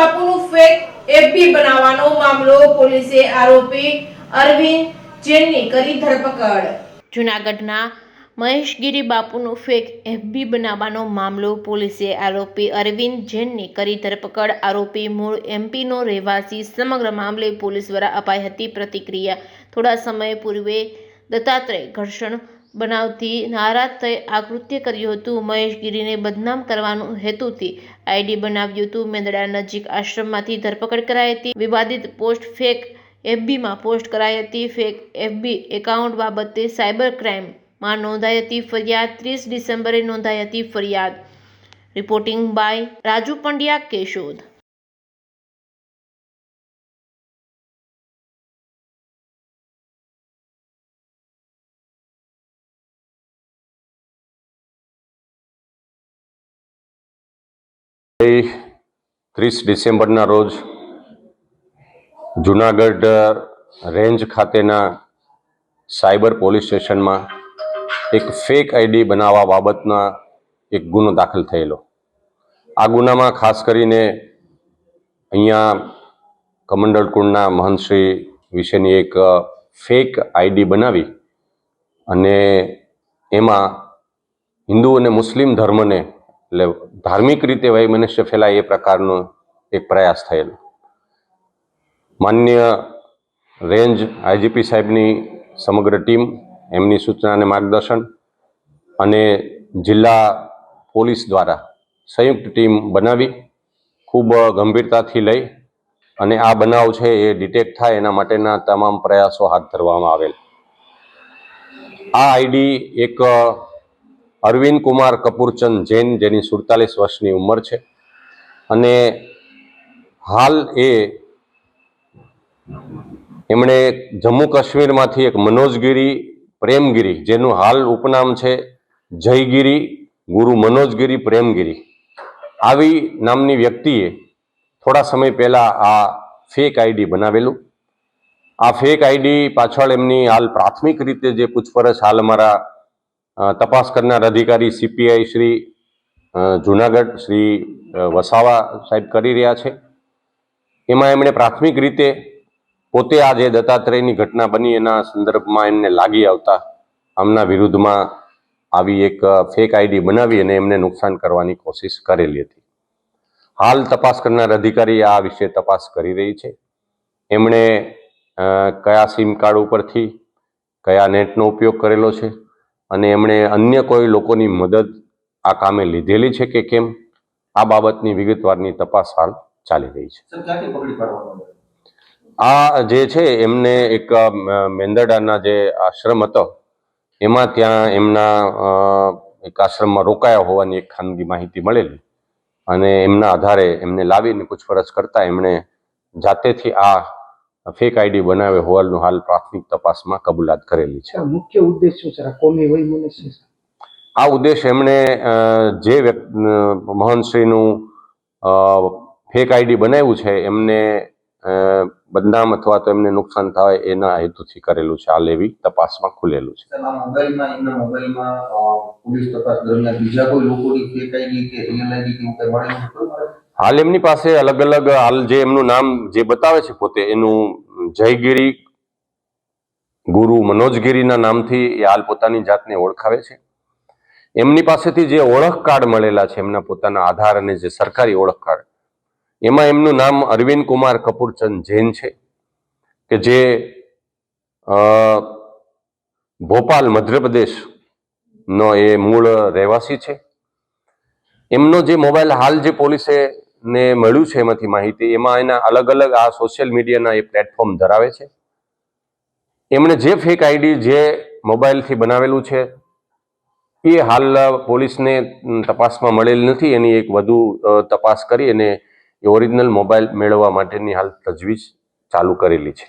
બાપુનું fake FB બનાવવાનો મામલો પોલીસે આરોપી અરવિંદ જૈનની કરી ધરપકડ। જૂનાગઢના મહેશગીરી બાપુનું ફેક એફબી બનાવવાનો મામલો પોલીસે આરોપી અરવિંદ જૈનની કરી ધરપકડ। આરોપી મૂળ એમપીનો રહેવાસી। સમગ્ર મામલે પોલીસ દ્વારા અપાઈ હતી પ્રતિક્રિયા। થોડા સમય પૂર્વે દત્તાત્રેય ઘર્ષણ બનાવથી નારાજ થઈ આ કૃત્ય કર્યું હતું। મહેશગીરીને બદનામ કરવાનું હેતુથી આઈડી બનાવ્યું હતું। મેંદડા નજીક આશ્રમમાંથી ધરપકડ કરાઈ હતી। વિવાદિત પોસ્ટ ફેક એફબીમાં પોસ્ટ કરાઈ હતી। ફેક એફબી એકાઉન્ટ બાબતે સાયબર ક્રાઇમમાં નોંધાઈ હતી ફરિયાદ। 30 ડિસેમ્બરે નોંધાઈ હતી ફરિયાદ। Reporting by Raju Pandya, Keshod. ગઈ 30 ડિસેમ્બરના રોજ જૂનાગઢ રેન્જ ખાતેના સાયબર પોલીસ સ્ટેશનમાં એક ફેક આઈડી બનાવવા બાબતના એક ગુનો દાખલ થયેલો। આ ગુનામાં ખાસ કરીને અહીંયા કમંડળ કુળના મહંતશ્રી વિશેની એક ફેક આઈડી બનાવી અને એમાં હિન્દુ અને મુસ્લિમ ધર્મને એટલે ધાર્મિક રીતે વૈમનસ્ય ફેલાય એ પ્રકારનો એક પ્રયાસ થયેલો। માન્ય રેન્જ આઈજીપી સાહેબની સમગ્ર ટીમ, એમની સૂચના અને માર્ગદર્શન અને જિલ્લા પોલીસ દ્વારા સંયુક્ત ટીમ બનાવી ખૂબ ગંભીરતાથી લઈ અને આ બનાવ છે એ ડિટેક્ટ થાય એના માટેના તમામ પ્રયાસો હાથ ધરવામાં આવેલ। આ આઈડી એક અરવિંદ કુમાર કપૂરચંદ જૈન, જેની 47 વર્ષની ઉંમર છે અને હાલ એમણે જમ્મુ કાશ્મીરમાંથી એક મનોજગીરી પ્રેમગીરી, જેનું હાલ ઉપનામ છે જયગીરી ગુરુ મનોજગીરી પ્રેમગીરી, આવી નામની વ્યક્તિએ થોડા સમય પહેલા આ ફેક આઈડી બનાવેલું। આ ફેક આઈડી પાછળ એમની હાલ પ્રાથમિક રીતે જે પૂછપરછ હાલ અમારા તપાસ કરનાર અધિકારી સીપીઆઈ શ્રી જૂનાગઢ શ્રી વસાવા સાહેબ કરી રહ્યા છે, એમાં એમણે પ્રાથમિક રીતે પોતે આ જે દત્તાત્રેયની ઘટના બની એના સંદર્ભમાં એમને લાગી આવતા આમના વિરુદ્ધમાં આવી એક ફેક આઈડી બનાવી અને એમને નુકસાન કરવાની કોશિશ કરેલી હતી। હાલ તપાસ કરનાર અધિકારી આ વિશે તપાસ કરી રહી છે। એમણે કયા સિમ કાર્ડ ઉપરથી કયા નેટનો ઉપયોગ કરેલો છે અને એમણે અન્ય કોઈ લોકોની મદદ આ કામે લીધેલી છે કે કેમ, આ બાબતની વિગતવારની તપાસ હાલ ચાલી રહી છે। આ જે છે એમને એક મેંદડાના જે આશ્રમ હતો એમાં ત્યાં એમના એક આશ્રમમાં રોકાયા હોવાની એક ખાનગી માહિતી મળેલી અને એમના આધારે એમને લાવીને પૂછપરછ કરતા એમણે જાતેથી આ ફેક આઈડી બનાવે હોવાનું હાલ પ્રાથમિક તપાસમાં કબૂલાત કરેલી છે। મુખ્ય ઉદ્દેશ શું છે? કોમી વૈમનસ્ય આ ઉદ્દેશ એમણે જે મહંતશ્રીનું ફેક આઈડી બનાવ્યું છે એમને બદનામ અથવા તો એમને નુકસાન થાય એના હેતુથી કરેલું છે, હાલ એવી તપાસમાં ખુલેલું છે। હાલ એમની પાસે અલગ અલગ હાલ જે એમનું નામ જે બતાવે છે પોતે એનું જયગીરી ગુરુ મનોજગીરીના નામથી એ હાલ પોતાની જાતને ઓળખાવે છે। એમની પાસેથી જે ઓળખ કાર્ડ મળેલા છે એમના પોતાના આધાર અને જે સરકારી ઓળખ કાર્ડ, એમાં એમનું નામ અરવિંદ કુમાર કપૂરચંદ જૈન છે કે જે ભોપાલ મધ્યપ્રદેશનો એ મૂળ રહેવાસી છે। એમનો જે મોબાઈલ હાલ જે પોલીસે ને મળ્યું છે એમાંથી માહિતી, એમાં એના અલગ અલગ આ સોશિયલ મીડિયાના એ પ્લેટફોર્મ ધરાવે છે। એમણે જે ફેક આઈડી જે મોબાઈલથી બનાવેલું છે એ હાલ પોલીસને તપાસમાં મળેલ નથી, એની એક વધુ તપાસ કરી અને એ ઓરિજિનલ મોબાઈલ મેળવવા માટેની હાલ તજવીજ ચાલુ કરેલી છે।